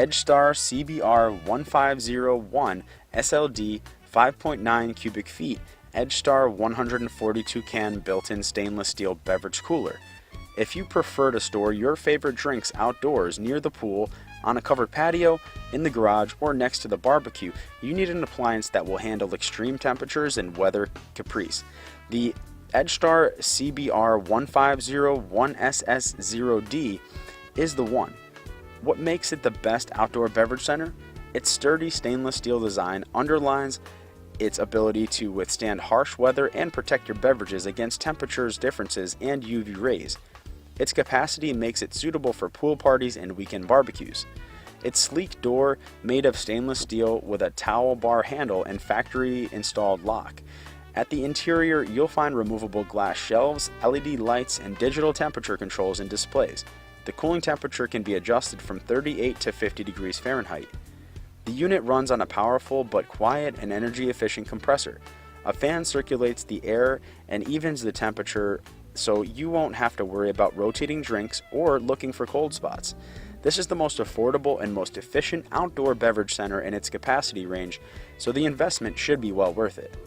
EdgeStar CBR1501SLD 5.9 cubic feet EdgeStar 142 can built-in stainless steel beverage cooler. If you prefer to store your favorite drinks outdoors near the pool, on a covered patio, in the garage, or next to the barbecue, you need an appliance that will handle extreme temperatures and weather caprice. The EdgeStar CBR1501SSOD is the one. What makes it the best outdoor beverage center? Its sturdy stainless steel design underlines its ability to withstand harsh weather and protect your beverages against temperatures differences and UV rays. Its capacity makes it suitable for pool parties and weekend barbecues. Its sleek door, made of stainless steel with a towel bar handle and factory-installed lock. At the interior, you'll find removable glass shelves, LED lights, and digital temperature controls and displays. The cooling temperature can be adjusted from 38 to 50 degrees Fahrenheit. The unit runs on a powerful but quiet and energy-efficient compressor. A fan circulates the air and evens the temperature, so you won't have to worry about rotating drinks or looking for cold spots. This is the most affordable and most efficient outdoor beverage center in its capacity range, so the investment should be well worth it.